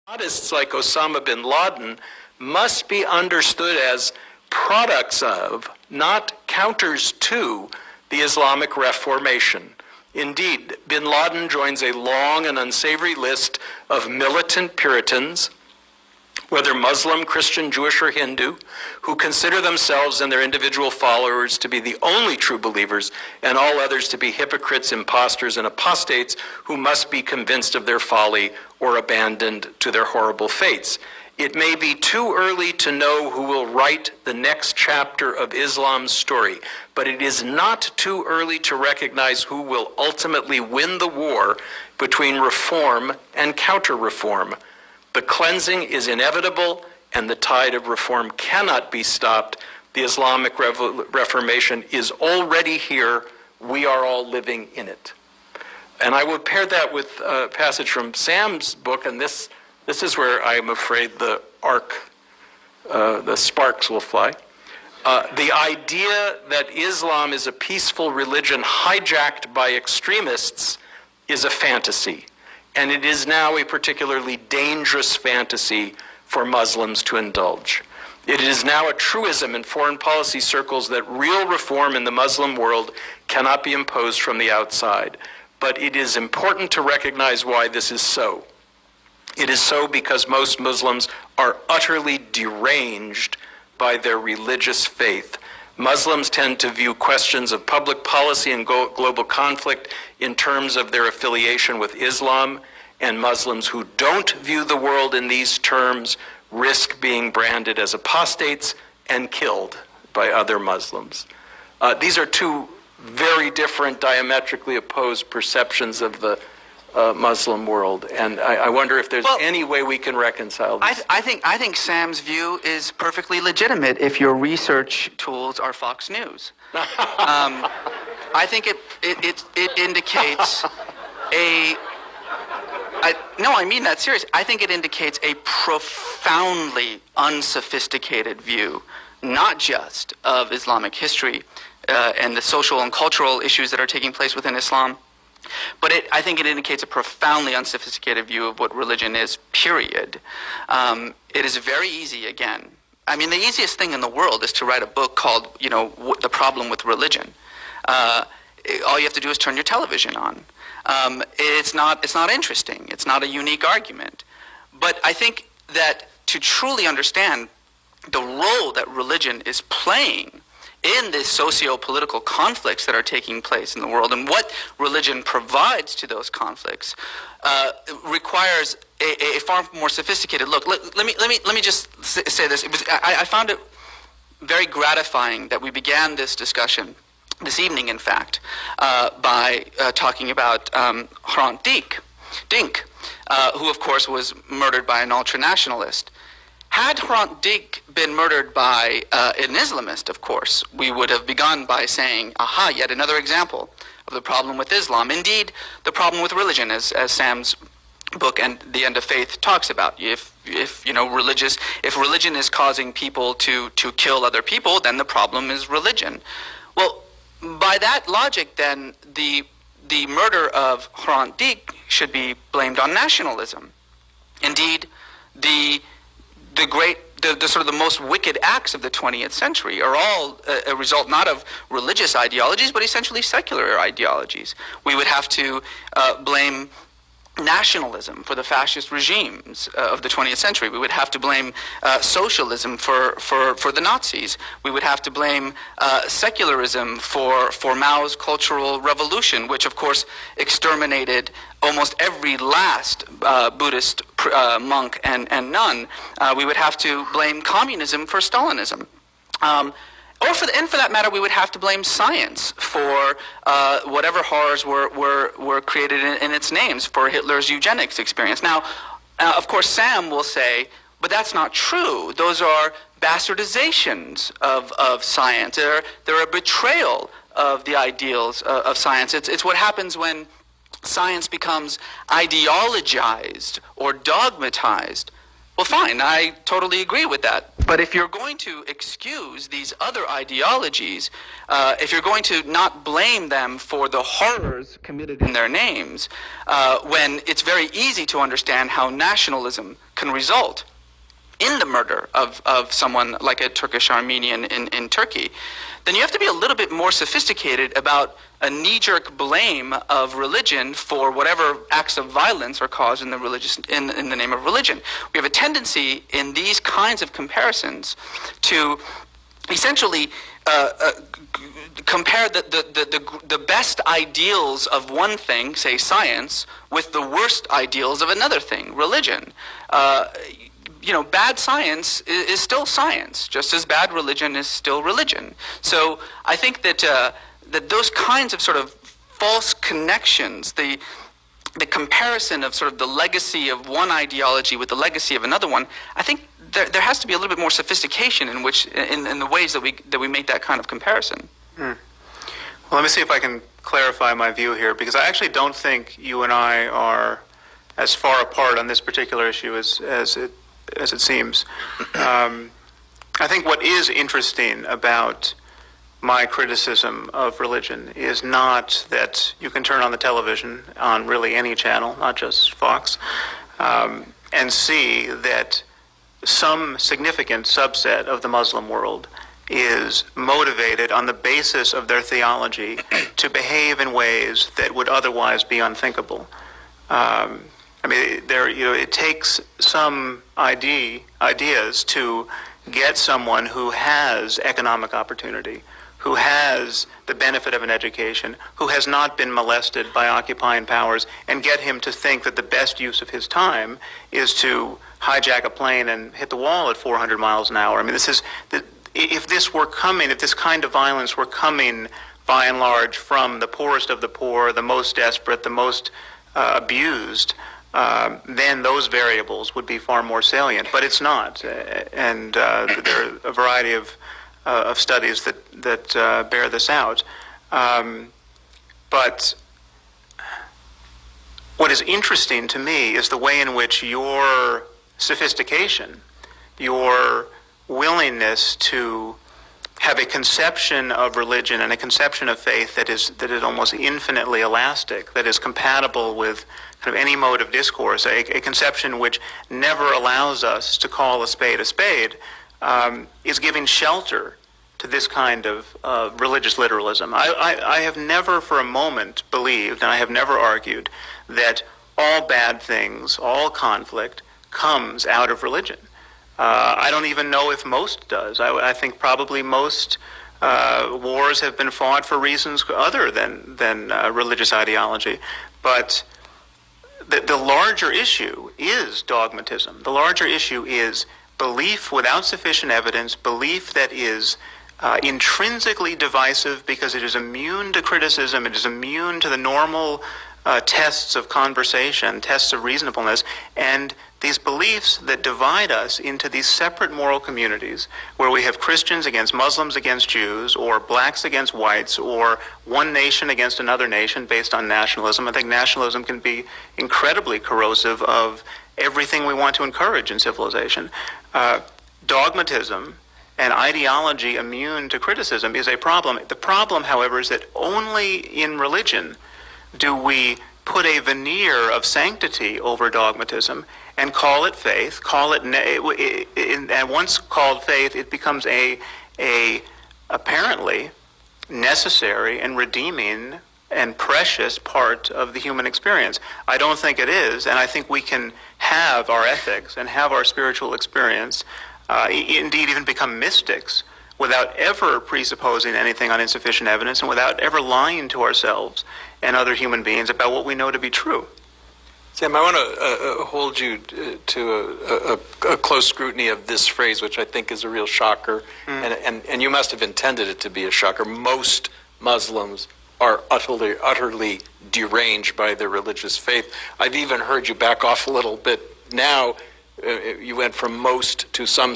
Jihadists like Osama bin Laden must be understood as products of, not counters to, the Islamic Reformation. Indeed, bin Laden joins a long and unsavory list of militant Puritans, whether Muslim, Christian, Jewish, or Hindu, who consider themselves and their individual followers to be the only true believers, and all others to be hypocrites, impostors, and apostates who must be convinced of their folly or abandoned to their horrible fates. It may be too early to know who will write the next chapter of Islam's story, but it is not too early to recognize who will ultimately win the war between reform and counter-reform. The cleansing is inevitable, and the tide of reform cannot be stopped. The Islamic Reformation is already here. We are all living in it. And I would pair that with a passage from Sam's book, and this is where I'm afraid the sparks will fly. The idea that Islam is a peaceful religion hijacked by extremists is a fantasy. And it is now a particularly dangerous fantasy for Muslims to indulge. It is now a truism in foreign policy circles that real reform in the Muslim world cannot be imposed from the outside. But it is important to recognize why this is so. It is so because most Muslims are utterly deranged by their religious faith. Muslims tend to view questions of public policy and global conflict in terms of their affiliation with Islam, and Muslims who don't view the world in these terms risk being branded as apostates and killed by other Muslims. These are two very different, diametrically opposed perceptions of the Muslim world, and I wonder if there's any way we can reconcile this. I think Sam's view is perfectly legitimate if your research tools are Fox News. I think it indicates I mean that seriously. I think it indicates a profoundly unsophisticated view, not just of Islamic history and the social and cultural issues that are taking place within Islam, but I think it indicates a profoundly unsophisticated view of what religion is, period. It is very easy, again. I mean, the easiest thing in the world is to write a book called, The Problem with Religion. All you have to do is turn your television on. It's not interesting. It's not a unique argument. But I think that to truly understand the role that religion is playing in the socio-political conflicts that are taking place in the world and what religion provides to those conflicts requires a far more sophisticated look. Let me just say this. I found it very gratifying that we began this discussion this evening, in fact, by talking about Hrant Dink, who, of course, was murdered by an ultranationalist. Had Hrant Dink been murdered by an Islamist, of course, we would have begun by saying, aha, yet another example of the problem with Islam. Indeed, the problem with religion, as Sam's book and The End of Faith talks about. If religion is causing people to kill other people, then the problem is religion. Well, by that logic, then, the murder of Hrant Dink should be blamed on nationalism. Indeed, the sort of the most wicked acts of the 20th century are all a result not of religious ideologies, but essentially secular ideologies. We would have to blame nationalism for the fascist regimes of the 20th century. We would have to blame socialism for the Nazis. We would have to blame secularism for Mao's Cultural Revolution, which of course exterminated almost every last Buddhist monk and nun. We would have to blame communism for Stalinism. And for that matter, we would have to blame science for whatever horrors were created in its names, for Hitler's eugenics experience. Now, of course, Sam will say, but that's not true. Those are bastardizations of science. They're a betrayal of the ideals of science. It's what happens when science becomes ideologized or dogmatized. Well, fine, I totally agree with that. But if you're going to excuse these other ideologies, if you're going to not blame them for the horrors committed in their names, when it's very easy to understand how nationalism can result in the murder of someone like a Turkish Armenian in Turkey, then you have to be a little bit more sophisticated about a knee-jerk blame of religion for whatever acts of violence are caused in the name of religion. We have a tendency in these kinds of comparisons to essentially compare the best ideals of one thing, say science, with the worst ideals of another thing, religion. Bad science is still science, just as bad religion is still religion. So I think that that those kinds of sort of false connections, the comparison of sort of the legacy of one ideology with the legacy of another one, I think there has to be a little bit more sophistication in the ways that we make that kind of comparison. Well, let me see if I can clarify my view here, because I actually don't think you and I are as far apart on this particular issue as it seems. I think what is interesting about my criticism of religion is not that you can turn on the television on really any channel, not just Fox, and see that some significant subset of the Muslim world is motivated on the basis of their theology to behave in ways that would otherwise be unthinkable. It takes some ideas to get someone who has economic opportunity, who has the benefit of an education, who has not been molested by occupying powers, and get him to think that the best use of his time is to hijack a plane and hit the wall at 400 miles an hour. If this kind of violence were coming by and large from the poorest of the poor, the most desperate, the most abused, then those variables would be far more salient. But it's not, and there are a variety of studies that bear this out. But what is interesting to me is the way in which your sophistication, your willingness to have a conception of religion and a conception of faith that is almost infinitely elastic, that is compatible with kind of any mode of discourse, a conception which never allows us to call a spade, is giving shelter to this kind of religious literalism. I have never for a moment believed, and I have never argued, that all bad things, all conflict, comes out of religion. I don't even know if most does. I think probably most wars have been fought for reasons other than religious ideology. But the larger issue is dogmatism. The larger issue is belief without sufficient evidence, belief that is intrinsically divisive because it is immune to criticism, it is immune to the normal tests of conversation, tests of reasonableness, and these beliefs that divide us into these separate moral communities where we have Christians against Muslims against Jews, or blacks against whites, or one nation against another nation based on nationalism. I think nationalism can be incredibly corrosive of everything we want to encourage in civilization. Dogmatism and ideology immune to criticism is a problem. The problem, however, is that only in religion do we put a veneer of sanctity over dogmatism and call it faith, and once called faith, it becomes a apparently necessary and redeeming and precious part of the human experience. I don't think it is, and I think we can have our ethics and have our spiritual experience, indeed even become mystics, without ever presupposing anything on insufficient evidence and without ever lying to ourselves and other human beings about what we know to be true. Sam, I want to hold you to a close scrutiny of this phrase, which I think is a real shocker, and you must have intended it to be a shocker. Most Muslims are utterly deranged by their religious faith. I've even heard you back off a little bit now. You went from most to some